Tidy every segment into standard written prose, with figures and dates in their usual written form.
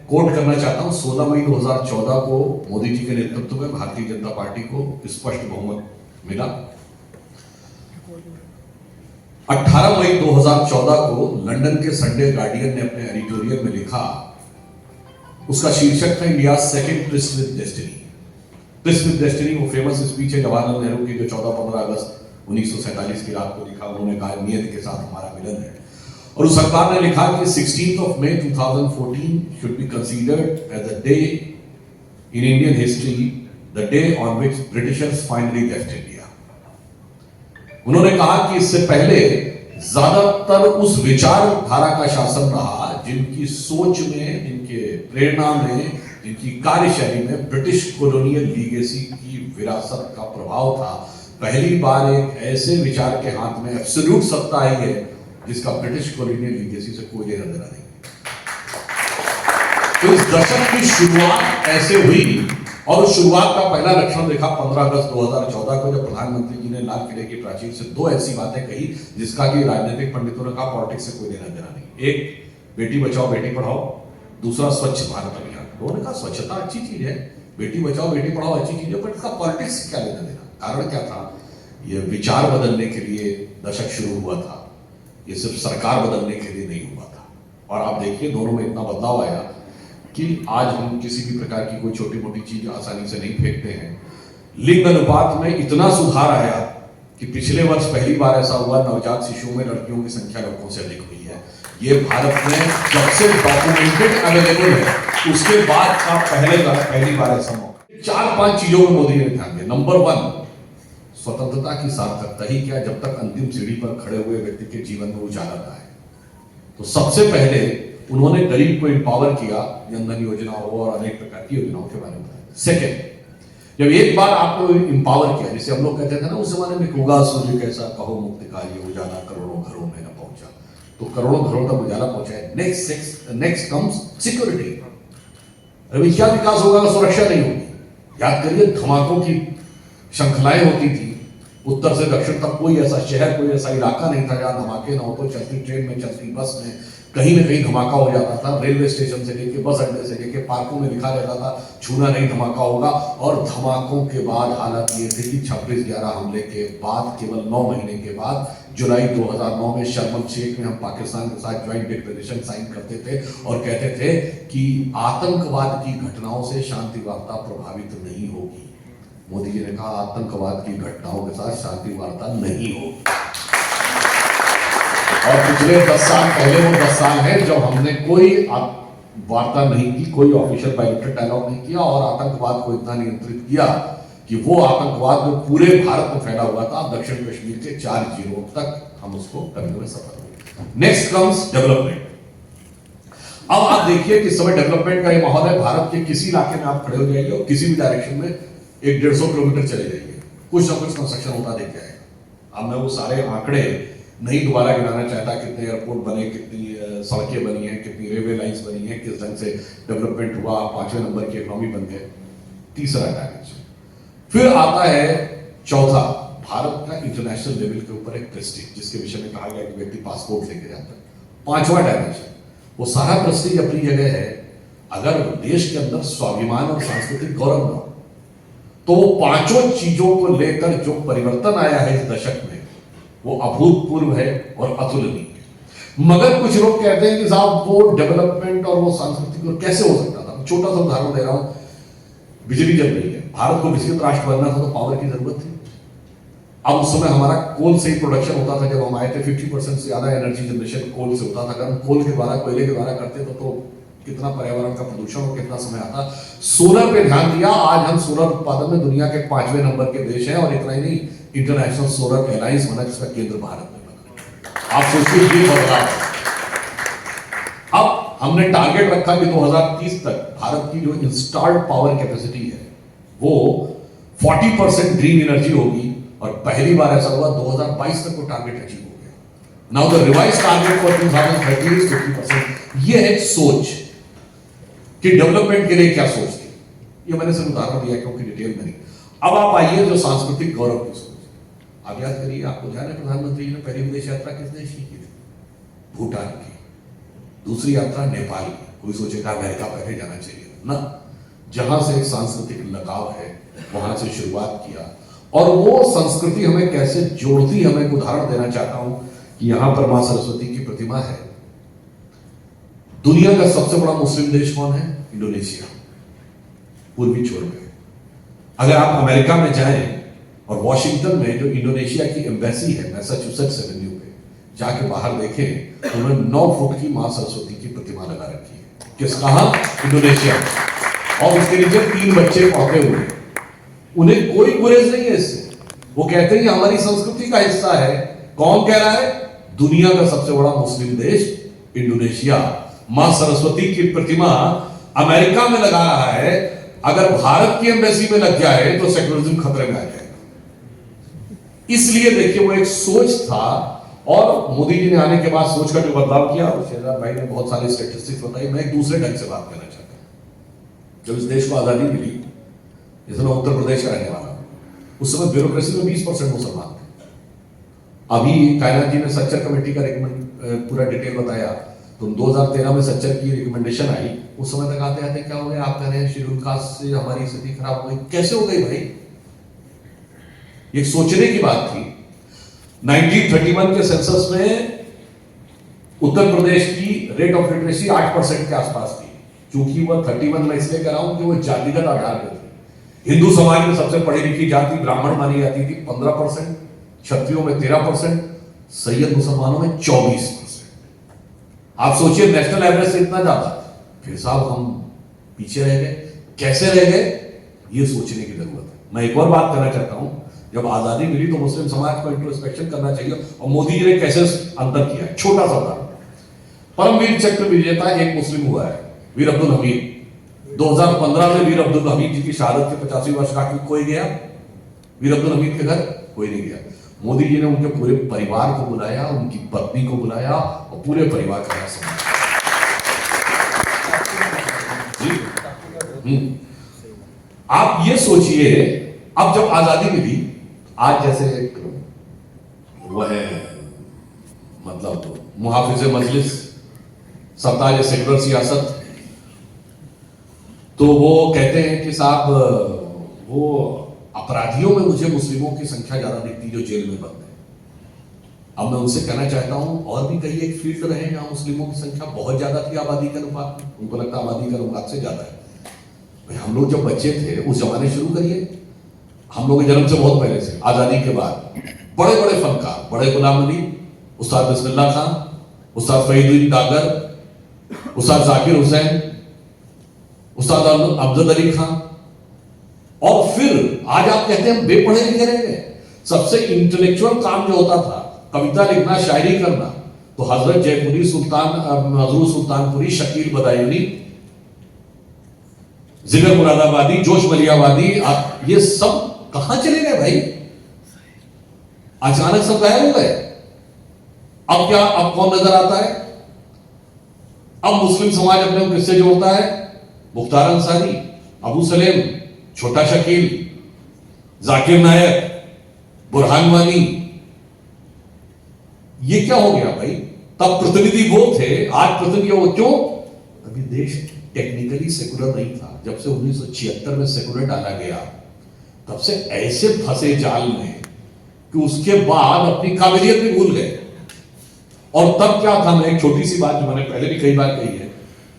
Coat करना चाहता हूं। 16 मई 2014 को मोदी जी के नेतृत्व में भारतीय जनता पार्टी को स्पष्ट बहुमत मिला। 18 मई 2014 को लंदन के संडे गार्डियन ने अपने एडिटोरियल में लिखा, उसका शीर्षक था India second tourist with destiny. Tourist with destiny वो फेमस स्पीच है जवाहरलाल नेहरू की, जो 14-15 अगस्त 1947 की रात को लिखा। उन्होंने कहा, नियत के साथ हमारा मिलन है। और उस अखबार ने लिखा कि 16 मई 2014 should be considered as a day in Indian history, the day on which Britishers finally left India. उन्होंने कहा कि इससे पहले ज्यादातर उस विचारधारा का शासन रहा जिनकी सोच में, जिनके प्रेरणा में, जिनकी कार्यशैली में ब्रिटिश कॉलोनियल लीगेसी की विरासत का प्रभाव था। पहली बार एक ऐसे विचार के हाथ में एब्सोल्यूट सत्ता आई है जिसका ब्रिटिश कॉलोनियल लीगेसी से कोई लेना देना नहीं। तो इस दशक की शुरुआत ऐसे हुई, और उस शुरुआत का पहला लक्षण देखा 15 अगस्त 2014 को, जब प्रधानमंत्री जी ने लाल किले की प्राचीर से दो ऐसी बातें कही जिसका कि राजनीतिक पंडितों ने कहा पॉलिटिक्स से कोई लेना देना नहीं। एक, बेटी बचाओ बेटी पढ़ाओ, दूसरा स्वच्छ भारत अभियान। उन्होंने कहा स्वच्छता अच्छी चीज है, बेटी बचाओ बेटी पढ़ाओ अच्छी चीज है, पर इसका पॉलिटिक्स से क्या लेना देना। कारण क्या था? यह विचार बदलने के लिए दशक शुरू हुआ था, ये सिर्फ सरकार बदलने के लिए नहीं हुआ था। और आप देखिए दोनों में इतना बदलाव आया कि आज हम किसी भी प्रकार की कोई छोटी मोटी चीज आसानी से नहीं फेंकते हैं। लिंग अनुपात में इतना सुधार आया कि पिछले वर्ष पहली बार ऐसा हुआ, नवजात शिशुओं में लड़कियों की संख्या लड़कों से अधिक हुई है। ये भारत में जब से डॉक्यूमेंटेड अवेलेबल है उसके बाद का पहली बार ऐसा मौका। 4-5 चीजों में मोदी ने ध्यान दिया। नंबर 1, स्वतंत्रता की सार्थकता ही क्या, जब तक अंतिम सीढ़ी पर खड़े हुए व्यक्ति के जीवन में उजाला ना आए। तो सबसे पहले उन्होंने गरीब को एम्पावर किया, जनधन योजना हो और अनेक प्रकार की योजनाओं के बारे में बताया। सेकेंड, जब एक बार आपको एम्पावर किया, जिसे हम लोग कहते थे ना उस जमाने में, उगा सूर्य कैसा कहो मुक्तिकारी, उजाला करोड़ों घरों में न पहुंचा, तो करोड़ों घरों तक उजाला पहुंचा। Next comes security. अभी क्या विकास होगा अगर सुरक्षा नहीं होगी? याद करिए धमाकों की श्रृंखलाएं होती थी, उत्तर से दक्षिण तक कोई ऐसा शहर, कोई ऐसा इलाका नहीं था जहां धमाके ना हो। तो चलती ट्रेन में, चलती बस में कहीं ना कहीं धमाका हो जाता था। रेलवे स्टेशन से लेके बस अड्डे से लेके पार्कों में लिखा रहता था छूना नहीं, धमाका होगा। और धमाकों के बाद हालत ये थी कि 26/11 हमले के बाद केवल 9 महीने के बाद जुलाई 2009 में शर्म शेख में हम पाकिस्तान के साथ ज्वाइंट डिक्लेरेशन साइन करते थे और कहते थे कि आतंकवाद की घटनाओं से शांति वार्ता प्रभावित नहीं होगी। मोदी जी ने कहा आतंकवाद की घटनाओं के साथ शांति वार्ता नहीं होगी। और पिछले 10 साल पहले वो 10 साल है जब हमने कोई वार्ता नहीं की, कोई ऑफिशियल बायलैटरल डायलॉग नहीं किया और आतंकवाद को इतना नियंत्रित किया कि वो आतंकवाद जो पूरे भारत में फैला हुआ था, दक्षिण कश्मीर के 4 जिलों तक हम उसको करने में सफल हुए। Next comes development. अब आप देखिए कि इस समय डेवलपमेंट का ये माहौल है। भारत के किसी इलाके में आप खड़े हो जाइए और किसी भी डायरेक्शन में 100-150 किलोमीटर चले जाइए, कुछ ना कुछ कंस्ट्रक्शन होता देख के आएगा। अब मैं वो सारे आंकड़े नहीं दोबारा गिनाना चाहता, कितने एयरपोर्ट बने, कितनी सड़कें बनी हैं, कितनी रेलवे लाइंस बनी हैं, किस ढंग से डेवलपमेंट हुआ, 5वें नंबर की इकोनॉमी बन गए। तीसरा डायमेंशन। फिर आता है चौथा, भारत का इंटरनेशनल लेवल के ऊपर एक प्रेस्टीज, जिसके विषय में कहा गया कि व्यक्ति पासपोर्ट लेके जाता है। 5वां डायमेंशन, वो सारा प्रेस्टीज अपनी जगह है। अगर देश के अंदर स्वाभिमान और सांस्कृतिक गौरव न हो तो वो 5 चीजों को लेकर जो परिवर्तन आया है इस दशक में, वो अभूतपूर्व है और अतुलनीय है। मगर कुछ लोग कहते हैं कि साहब वो डेवलपमेंट और वो सांस्कृतिक और कैसे हो सकता था। छोटा सा उदाहरण दे रहा हूं, बिजली जल रही है, भारत को विकसित राष्ट्र बनना था तो पावर की जरूरत थी। अब उस समय हमारा कोल से ही प्रोडक्शन होता था। जब हम आए थे 50% से ज्यादा एनर्जी जनरेशन कोल से होता था। अगर हम कोल के द्वारा, कोयले के द्वारा करते तो कितना पर्यावरण का प्रदूषण और कितना समय आता। सोलर पे ध्यान दिया, आज हम सोलर उत्पादन में दुनिया के 5वें नंबर के देश हैं। और इतना ही नहीं, इंटरनेशनल सोलर अलायंस बना जिसका केंद्र भारत में बना। आप सोचिए ये बदलाव। अब हमने टारगेट रखा कि 2030 तक भारत की जो इंस्टॉल्ड पावर कैपेसिटी है वो 40% ग्रीन एनर्जी होगी। और पहली बार ऐसा हुआ 2022 तक वो टारगेट अचीव हो गया। Now the revised target for 2030 is 50%। ये है सोच कि डेवलपमेंट के लिए क्या सोचती। ये मैंने सिर्फ उदाहरण दिया क्योंकि डिटेल में नहीं। अब आप आइए जो सांस्कृतिक गौरव की सोच। आप याद करिए, आपको ध्यान है प्रधानमंत्री जी ने पहली विदेश यात्रा किस देश की थी? भूटान की। दूसरी यात्रा नेपाल की। कोई सोचेगा अमेरिका पहले जाना चाहिए ना, जहां से एक सांस्कृतिक लगाव है वहां से शुरुआत किया, और वो संस्कृति हमें कैसे जोड़ती है। मैं एक उदाहरण देना चाहता हूं कि यहां पर मां सरस्वती की प्रतिमा है। दुनिया का सबसे बड़ा मुस्लिम देश कौन है? इंडोनेशिया, पूर्वी छोर पे। अगर आप अमेरिका में जाएं और वॉशिंगटन में जो इंडोनेशिया की एम्बेसी है मैसाचुसेट्स एवेन्यू पे जाके बाहर देखें तो उन्होंने 9 फुट की मां सरस्वती की प्रतिमा लगा रखी है। किस कहा? इंडोनेशिया। और उसके नीचे 3 बच्चे पढ़ते हुए, उन्हें कोई गुरेज नहीं है इससे। वो कहते हैं कि हमारी संस्कृति का हिस्सा है। कौन कह रहा है? दुनिया का सबसे बड़ा मुस्लिम देश इंडोनेशिया मां सरस्वती की प्रतिमा अमेरिका में लगा रहा है। अगर भारत की एम्बेसी में लग जाए तो सेकुलरिज्म खतरे में आ जाएगा। इसलिए देखिए वो एक सोच था, और मोदी जी ने आने के बाद सोच का जो बदलाव किया, शेरजाद भाई ने बहुत सारे स्टेटिस्टिक्स बताई। मैं एक दूसरे ढंग से बात करना चाहता हूं। जब इस देश को आजादी मिली, जैसे मैं उत्तर प्रदेश का रहने वाला हूं, उस समय ब्यूरोक्रेसी में 20% मुसलमान थे। अभी कायनात जी ने सच्चर कमेटी का रिकमेंड पूरा डिटेल बताया, तो 2013 में सच्चर की रिकमेंडेशन आई। उस समय तक आते आते क्या हो गया? आप कह रहे हैं शेड्यूल कास्ट से हमारी स्थिति खराब हो गई। कैसे हो गई भाई? एक सोचने की बात थी। 1931 के सेंसस में उत्तर प्रदेश की रेट ऑफ लिटरेसी 8% के आसपास थी। क्योंकि वह 31 में इसलिए कह रहा हूं कि वो जातिगत आधार पर थी। हिंदू समाज में सबसे पढ़ी लिखी जाति ब्राह्मण मानी जाती थी 15%, क्षत्रियों में 13%, सैयद मुसलमानों में 24%। आप सोचिए नेशनल एवरेज से इतना ज्यादा, फिर साहब हम पीछे रह गए। कैसे रह गए? ये सोचने की जरूरत है। मैं एक और बात करना चाहता हूं, जब आजादी मिली तो मुस्लिम समाज को इंट्रोस्पेक्शन करना चाहिए, और मोदी जी ने कैसे अंतर किया है। छोटा सा उदाहरण, परमवीर चक्र विजेता एक मुस्लिम हुआ है, वीर अब्दुल हमीद। 2015 में वीर अब्दुल हमीद जी की शहादत के 50वीं वर्षगांठ में कोई गया? वीर अब्दुल हमीद के घर कोई नहीं गया। मोदी जी ने उनके पूरे परिवार को बुलाया, उनकी पत्नी को बुलाया और पूरे परिवार का सम्मान। आप ये सोचिए, अब जब आजादी मिली, आज जैसे एक वो है मतलब मुहाफिज मजलिस सरताज सेकुलर सियासत, तो वो कहते हैं कि साहब वो अपराधियों में मुझे मुस्लिमों की संख्या ज्यादा दिखती जो जेल में बंद है। अब मैं उनसे कहना चाहता हूं, और भी कई एक फील्ड रहे जहां मुस्लिमों की संख्या बहुत ज्यादा थी आबादी के अनुपात में। उनको लगता आबादी के अनुपात से ज्यादा है। भाई हम लोग जब बच्चे थे उस जमाने शुरू करिए, हम लोग के जन्म से बहुत पहले से, आजादी के बाद बड़े बड़े फनकार, बड़े गुलाम अली, उस्ताद बिस्मिल्लाह खान, उस्ताद फरीदुद्दीन डागर, उस्ताद जाकिर हुसैन, उस्ताद अफजल अली खान, और फिर आज आप कहते हैं बेपढ़े लिखे रह गए। सबसे इंटेलेक्चुअल काम जो होता था कविता लिखना, शायरी करना, तो हजरत जयपुरी, सुल्तान मजरूर सुल्तानपुरी, शकील बदायूनी, जिगर मुरादाबादी, जोश मलियाबादी, ये सब कहां चले गए भाई? अचानक सब गायब हो गए। अब क्या? अब कौन नजर आता है? अब मुस्लिम समाज अपने को किससे जोड़ता है? मुख्तार अंसारी, अबू सलेम, छोटा शकील, जाकिर नायक, बुरहान वानी। ये क्या हो गया भाई? तब प्रतिनिधि वो थे, आज प्रतिनिधि वो क्यों? अभी देश टेक्निकली सेकुलर नहीं था। जब से 1976 में सेकुलर डाला गया, तब से ऐसे फंसे जाल में कि उसके बाद अपनी काबिलियत भी भूल गए। और तब क्या था? मैं एक छोटी सी बात जो मैंने पहले भी कई बार कही है,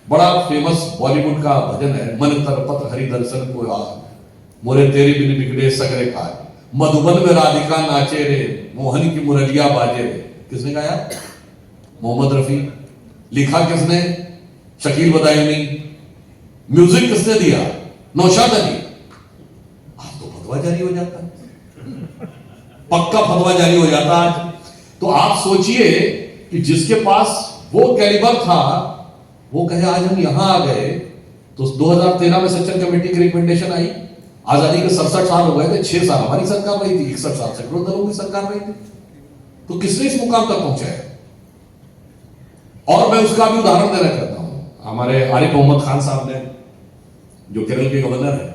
बड़ा फेमस बॉलीवुड का भजन है, मन तरपत हरि दर्शन को यार, मोरे तेरे बिन बिगड़े सगरे खाए, मधुबन में राधिका नाचे रे, मोहन की मुरलिया बाजे रे। किसने गाया? मोहम्मद रफी। लिखा किसने? शकील बदायूनी। म्यूजिक किसने दिया? नौशाद अली। आज तो फतवा जारी हो जाता, पक्का फतवा जारी हो जाता आज। तो आप सोचिए कि जिसके पास वो कैलिबर था, वो कहे आज हम यहां आ गए। तो 2013 में सच्चर कमेटी की रिकमेंडेशन आई। आजादी के 67 साल हो गए थे, 6 साल हमारी सरकार रही थी, 61 साल सेकुलर दलों की सरकार रही थी। तो किसने इस मुकाम तक पहुंचाया? और मैं उसका भी उदाहरण देना चाहता हूं। हमारे आरिफ मोहम्मद खान साहब ने, जो केरल के गवर्नर है,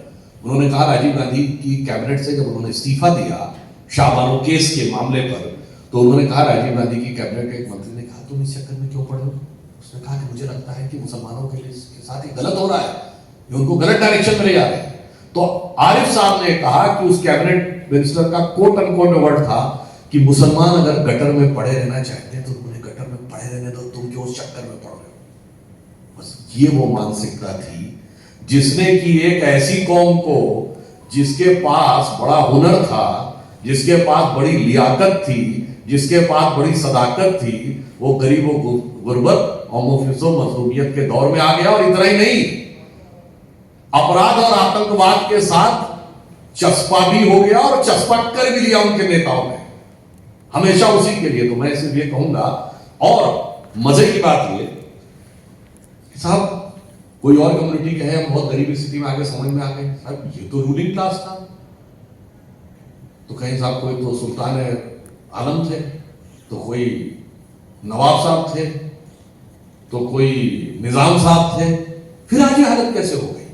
उन्होंने कहा राजीव गांधी की कैबिनेट से जब उन्होंने इस्तीफा दिया शाहबानो केस के मामले पर, तो उन्होंने कहा, राजीव गांधी की कैबिनेट के एक मंत्री ने कहा, तुम इस चक्कर में क्यों पड़े हो? उसने कहा कि मुझे लगता है कि मुसलमानों के लिए इसके साथ ये गलत हो रहा है, ये उनको गलत डायरेक्शन में ले जा रहे हैं। तो आरिफ साहब ने कहा कि उस कैबिनेट मिनिस्टर का कोट अनकोट वर्ड था कि मुसलमान अगर गटर में पड़े रहना चाहते हैं तो उन्हें गटर में पड़े रहने दो, तुम क्यों उस चक्कर में पड़ रहे हो। बस ये वो मानसिकता थी जिसने कि एक ऐसी कौम को जिसके पास बड़ा हुनर था, जिसके पास बड़ी लियाकत थी, जिसके पास बड़ी सदाकत थी, वो गरीबों गुर्बत और मुफलिसों मजलूमियत के दौर में आ गया। और इतना ही नहीं, अपराध और आतंकवाद के साथ चस्पा भी हो गया और चस्पा कर भी लिया उनके नेताओं ने, हमेशा उसी के लिए। तो मैं सिर्फ ये कहूंगा, और मजे की बात ये साहब, कोई और कम्युनिटी के हैं, हम बहुत गरीबी स्थिति में आगे, समझ में आ गए साहब ये तो रूलिंग क्लास था। तो कहीं साहब कोई तो सुल्तान आलम थे, तो कोई नवाब साहब थे, तो कोई निजाम साहब थे, फिर आज ये हालत कैसे हो गई।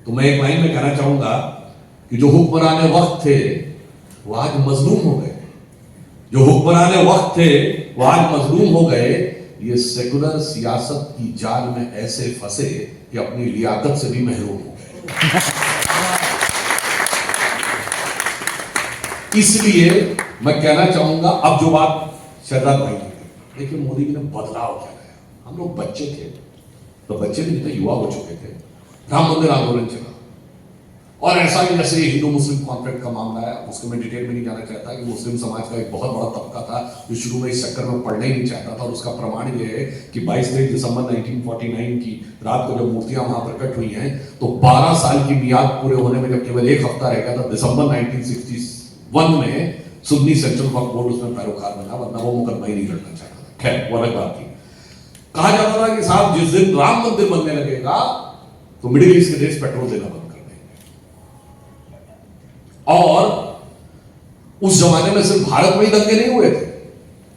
तो मैं एक लाइन में कहना चाहूंगा कि जो हुक्मरान वक्त थे वो आज मजलूम हो गए, जो हुक्मरान वक्त थे वो आज मजलूम हो गए। ये सेकुलर सियासत की जाल में ऐसे फंसे कि अपनी लियाकत से भी महरूम हो गए। इसलिए मैं कहना चाहूंगा, अब जो बात शहजाद भाई ने, देखिए मोदी जी ने बदलाव क्या लाया। हम लोग बच्चे थे, तो बच्चे भी तो युवा हो चुके थे, राम मंदिर आंदोलन चला, और ऐसा भी जैसे हिंदू मुस्लिम कॉन्फ्लिक्ट का मामला है, उसको मैं डिटेल में नहीं जाना चाहता कि मुस्लिम समाज का एक बहुत बड़ा तबका था जो शुरू में इस चक्कर में पढ़ना ही नहीं चाहता था। और उसका प्रमाण ये है कि 22 दिसंबर 1949 की रात को जब मूर्तियां वहां प्रकट हुई हैं, तो 12 साल की मियाद पूरे होने में जब केवल एक हफ्ता रह गया था, दिसंबर 1961 में सुन्नी सेंट्रल वक्फ बोर्ड उसमें पैरोकार बना, वरना वो मुकदमा ही नहीं लड़ना चाहता था। खैर वो अलग बात थी। कहा जाता था कि साहब जिस दिन राम मंदिर बनने लगेगा तो मिडिल ईस्ट के देश पेट्रोल देना बंद कर देंगे। और उस जमाने में सिर्फ भारत में ही दंगे नहीं हुए थे,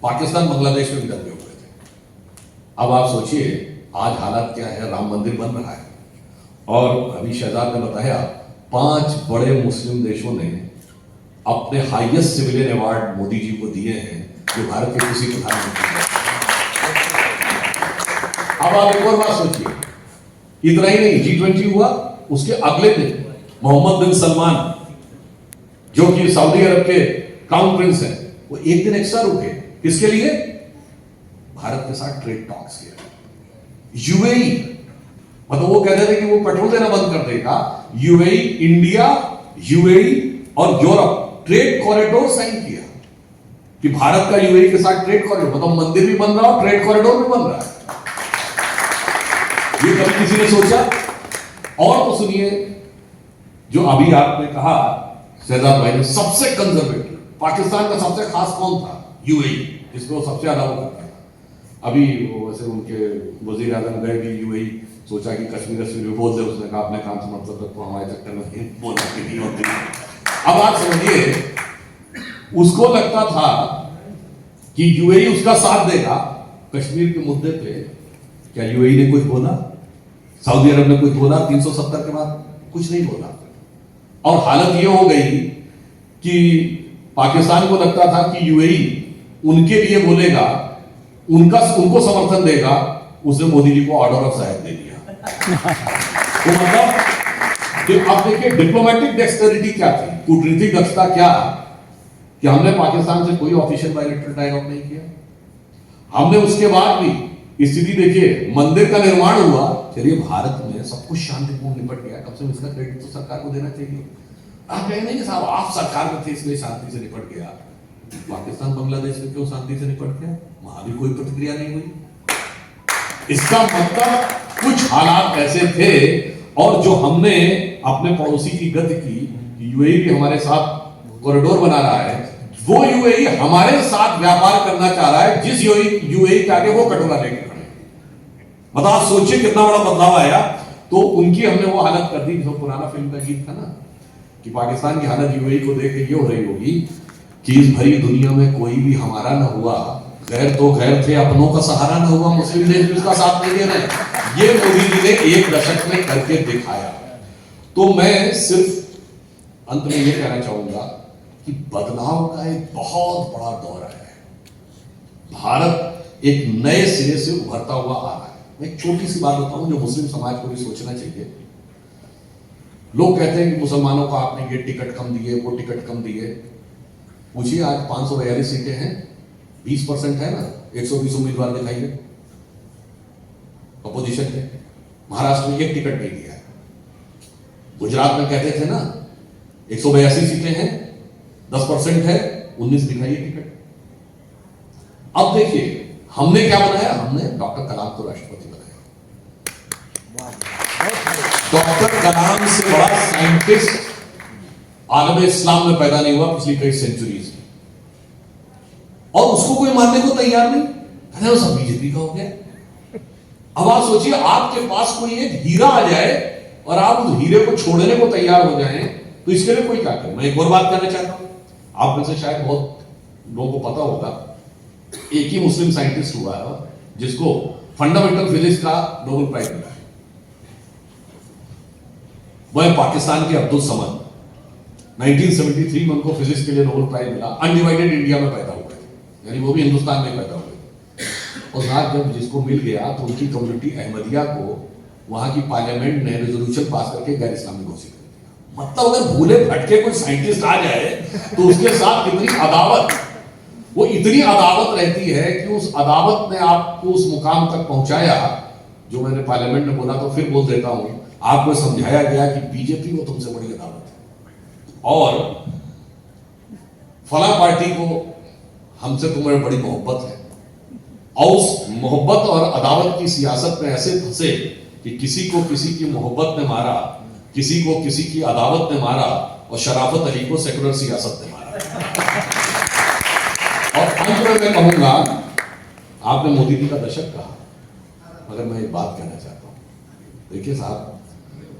पाकिस्तान बांग्लादेश में भी दंगे हुए थे। अब आप सोचिए आज हालात क्या है, राम मंदिर बन रहा है, और अभी शहजाद ने बताया 5 बड़े मुस्लिम देशों ने अपने highest civilian award Modi ji को दिए हैं, जो भारत के किसी प्रधानमंत्री ने। अब आप एक और बात सोचिए, इतना ही नहीं, G20 हुआ, उसके अगले दिन मोहम्मद बिन सलमान जो कि सऊदी अरब के क्राउन प्रिंस हैं, वो एक दिन एक्स्ट्रा रुके, किसके लिए? भारत के साथ ट्रेड टॉक्स के लिए। यूएई, मतलब वो कहते थे कि वो पेट्रोल देना बंद कर देगा। यूएई, इंडिया, यूएई और यूरोप ट्रेड कॉरिडोर साइन किया कि भारत का यूएई के साथ ट्रेड कॉरिडोर, मतलब मंदिर भी बन रहा है, ट्रेड कॉरिडोर भी बन रहा है। ये कभी किसी ने सोचा? और तो सुनिए, जो अभी आपने कहा शहजाद भाई ने, सबसे कंजर्वेटिव पाकिस्तान का सबसे खास कौन था? यूएई, जिसको सबसे ज्यादा वो करता था। अभी वैसे उनके वजीर आजम गए भी यूएई, सोचा कि कश्मीर बोल दे, उसने कहा अपने काम से मतलब रखो, हमारे चक्कर में बोलना की नहीं होती। अब आप समझिए, उसको लगता था कि यूएई उसका साथ देगा कश्मीर के मुद्दे पे। क्या यूएई ने कुछ बोला? सऊदी अरब ने कुछ बोला? 370 के बाद कुछ नहीं बोला। और हालत यह हो गई कि पाकिस्तान को लगता था कि यूएई उनके लिए बोलेगा, उनको समर्थन देगा। उसने मोदी जी को ऑर्डर ऑफ जायद दे दिया। तो मतलब कि अब देखिए डिप्लोमेटिक डेक्सटेरिटी क्या थी, कूटनीतिक दक्षता क्या, कि हमने पाकिस्तान से कोई ऑफिशियल बायलैटरल डायलॉग नहीं किया। हमने उसके बाद भी स्थिति देखिए, मंदिर का निर्माण हुआ, चलिए भारत में सब कुछ शांतिपूर्ण निपट गया, कम से कम इसका क्रेडिट तो सरकार को देना चाहिए। आप कहेंगे कि साहब आप सरकार में थे इसलिए शांति से निपट गया। पाकिस्तान बांग्लादेश में क्यों शांति से निपट गया? वहां भी कोई प्रतिक्रिया नहीं हुई। इसका मतलब कुछ हालात ऐसे थे, और जो हमने अपने पड़ोसी की गति की, यूएई भी हमारे साथ कॉरिडोर बना रहा है, वो यूएई हमारे साथ व्यापार करना चाह रहा है, जिस यूएई के आगे वो कटोरा लेके खड़े। मतलब आप सोचिए कितना बड़ा बदलाव आया। तो उनकी हमने वो हालत कर दी, जो पुराना फिल्म का गीत था ना, कि पाकिस्तान की हालत यूएई को देख के ये हो रही होगी कि इस भरी दुनिया में कोई भी हमारा ना हुआ, गैर तो गैर थे, अपनों का सहारा ना हुआ, मुस्लिम देश भी उसका साथ नहीं दे रहे। ये मोदी जी ने 1 दशक में करके दिखाया। तो मैं सिर्फ अंत में ये कहना चाहूंगा कि बदलाव का एक बहुत बड़ा दौर है। भारत एक नए सिरे से उभरता हुआ आ रहा है। मैं एक छोटी सी बात बताऊं जो मुस्लिम समाज को भी सोचना चाहिए। लोग कहते हैं कि मुसलमानों को आपने ये टिकट कम दिए, वो टिकट कम दिए। पूछिए, आज 542 सीटें हैं, 20% है ना, 120 उम्मीदवार दिखाइए अपोजिशन के। महाराष्ट्र में एक टिकट नहीं दिया है। गुजरात में कहते थे ना 182 सीटें हैं, 10% है, 19 दिखाइए टिकट। अब देखिए हमने क्या बनाया, हमने डॉक्टर कलाम को राष्ट्रपति बनाया। डॉक्टर कलाम से बड़ा साइंटिस्ट आलम इस्लाम में पैदा नहीं हुआ पिछली कई सेंचुरीज में, और उसको कोई मानने को तैयार नहीं। अरे वो सब बीजेपी का हो गया। अब आप सोचिए, आपके पास कोई एक हीरा आ जाए और आप उस हीरे को छोड़ने को तैयार हो जाएं, तो इसके लिए कोई क्या करे। मैं एक और बात कहना चाहता हूं, आप में से शायद बहुत लोगों को पता होगा, एक ही मुस्लिम साइंटिस्ट हुआ है जिसको फंडामेंटल फिजिक्स का नोबेल प्राइज मिला है। वह पाकिस्तान के अब्दुल समद। 1973 में उनको फिजिक्स के लिए नोबेल प्राइज मिला। अनडिवाइडेड इंडिया में पैदा हुए, यानी वो भी हिंदुस्तान में पैदा हुए। और साथ जब जिसको मिल गया तो उनकी कम्युनिटी अहमदिया को वहां की पार्लियामेंट ने रेजोल्यूशन पास करके गैर इस्लामी घोषित कर दिया। मतलब अगर भूले भटके कोई साइंटिस्ट आ जाए तो उसके साथ कितनी अदावत, वो इतनी अदावत रहती है कि उस अदावत ने आपको उस मुकाम तक पहुंचाया जो मैंने पार्लियामेंट में बोला, तो फिर बोल देता हूं, आपको समझाया गया कि बीजेपी को तुमसे बड़ी अदावत है और फला पार्टी को हमसे तुम्हें बड़ी मोहब्बत है। और उस मोहब्बत और अदावत की सियासत में ऐसे फंसे कि किसी को किसी की मोहब्बत ने मारा, किसी को किसी की अदावत ने मारा, और शराफत अली को सेकुलर सियासत ने मारा। और अंत में मैं कहूंगा, आपने मोदी जी का दशक कहा, मगर मैं एक बात कहना चाहता हूं। देखिए साहब,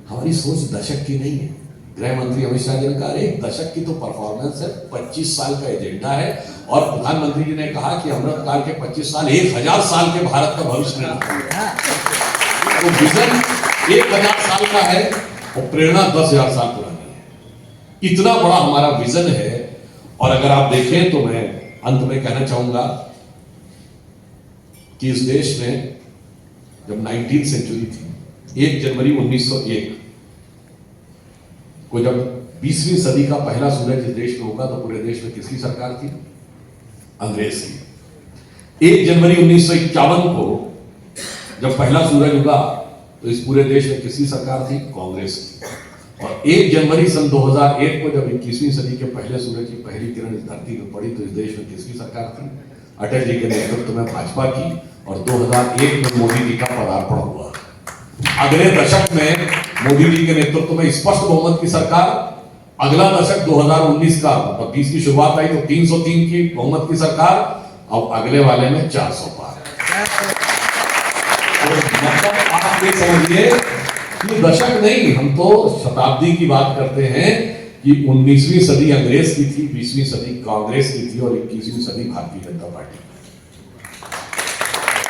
हमारी सोच दशक की नहीं है। गृह मंत्री अमित शाह जी ने कहा एक दशक की तो परफॉर्मेंस है, 25 साल का एजेंडा है। और प्रधानमंत्री जी ने कहा कि अमृतकाल के 25 साल 1000 साल के भारत का भविष्य निर्धारित है। तो विजन 1000 साल का है और प्रेरणा 10,000 साल पुरानी है। इतना बड़ा हमारा विजन है। और अगर आप देखें तो मैं अंत में कहना चाहूंगा कि इस देश में जब 19वीं सेंचुरी थी, 1 जनवरी 1901 को जब 20वीं सदी का पहला सूरज इस देश में होगा, तो पूरे देश में किसकी सरकार थी? अंग्रेज की। 1 जनवरी 1951 को जब पहला सूरज उगा, तो इस पूरे देश में किसकी सरकार थी? कांग्रेस की। और 1 जनवरी सन 2001 को जब 21वीं सदी के पहले सूरज की पहली किरण इस धरती पर पड़ी, तो इस देश में किसकी सरकार थी? अटल जी के नेतृत्व में भाजपा की। और 2001 में मोदी जी का पदार्पण हुआ। अगले दशक में मोदी जी के नेतृत्व में स्पष्ट बहुमत की सरकार। अगला दशक 2019 का, मतलब 20 की शुरुआत आई तो 303 की बहुमत की सरकार। अब अगले वाले में 400 पार। तो मतलब आप ये समझिए कि दशक नहीं, हम तो शताब्दी की बात करते हैं कि 19वीं सदी अंग्रेज की थी, 20वीं सदी कांग्रेस की थी और 21वीं सदी भारतीय जनता पार्टी की।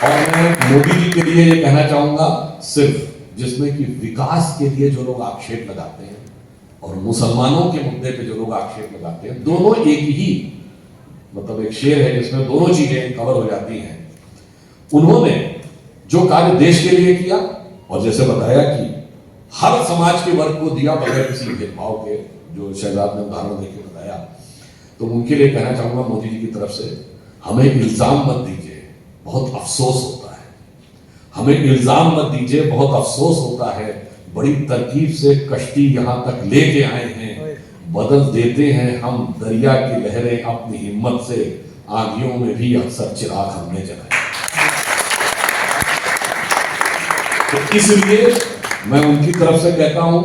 और मैं मोदी जी के लिए ये कहना चाहूंगा, सिर्फ जिसमें कि विकास के लिए जो लोग आक्षेप लगाते हैं और मुसलमानों के मुद्दे पे जो लोग आक्षेप लगाते हैं, दोनों एक ही, मतलब एक शेर है जिसमें दोनों चीजें कवर हो जाती हैं। उन्होंने जो कार्य देश के लिए किया, और जैसे बताया कि हर समाज के वर्ग को दिया बगैर किसी भेदभाव के, जो शहजाद ने उदाहरण देकर बताया, तो उनके लिए कहना चाहूंगा मोदी जी की तरफ से, हमें इल्जाम मत दीजिए, बहुत अफसोस होता है। हमें इल्जाम मत दीजिए, बहुत अफसोस होता है। बड़ी तरकीब से कश्ती यहां तक लेके आए हैं, बदल देते हैं हम दरिया की लहरें अपनी हिम्मत से, आगियों में भी अक्सर चिराग हमने जलाए। तो इसलिए मैं उनकी तरफ से कहता हूं,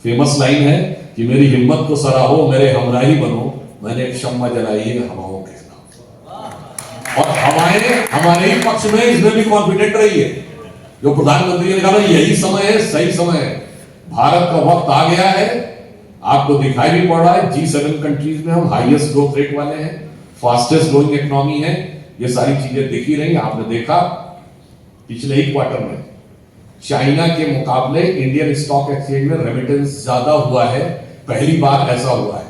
फेमस लाइन है कि मेरी हिम्मत को सराहो, मेरे हमराही बनो, मैंने एक शम्मा जलाई है हवाओं के खिलाफ। और हवाएं हमारे ही पक्ष में, इसमें भी कॉन्फिडेंट रही है। जो प्रधानमंत्री ने कहा यही समय है, सही समय है, भारत का वक्त आ गया है। आपको दिखाई भी पड़ रहा है, G7 कंट्रीज में हम हाईएस्ट ग्रोथ रेट वाले हैं, फास्टेस्ट ग्रोइंग इकोनॉमी है। ये सारी चीजें दिखी रही। आपने देखा पिछले ही क्वार्टर में चाइना के मुकाबले इंडियन स्टॉक एक्सचेंज में रेमिटेंस ज्यादा हुआ है, पहली बार ऐसा हुआ है।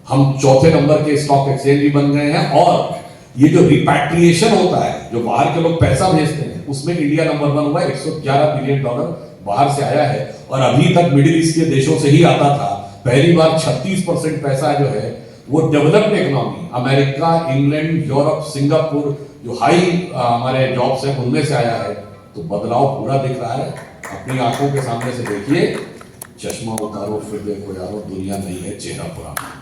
हम चौथे नंबर के स्टॉक एक्सचेंज भी बन गए हैं और ये जो रिपैट्रिएशन होता है, जो बाहर के लोग पैसा भेजते हैं, उसमें इंडिया नंबर 1 हुआ है। $111 बिलियन बाहर से आया है और अभी तक मिडिल ईस्ट के देशों से ही आता था। पहली बार 36% पैसा जो है वो developed economy, America, England, Europe, Singapore, जो हाई हमारे जॉब्स हैं उनमें से आया है। तो बदलाव पूरा दिख रहा है, अपनी आंखों के सामने से देखिए। चश्मा उतारो फिर देखो यारो, दुनिया नहीं है चेहरा पुराना।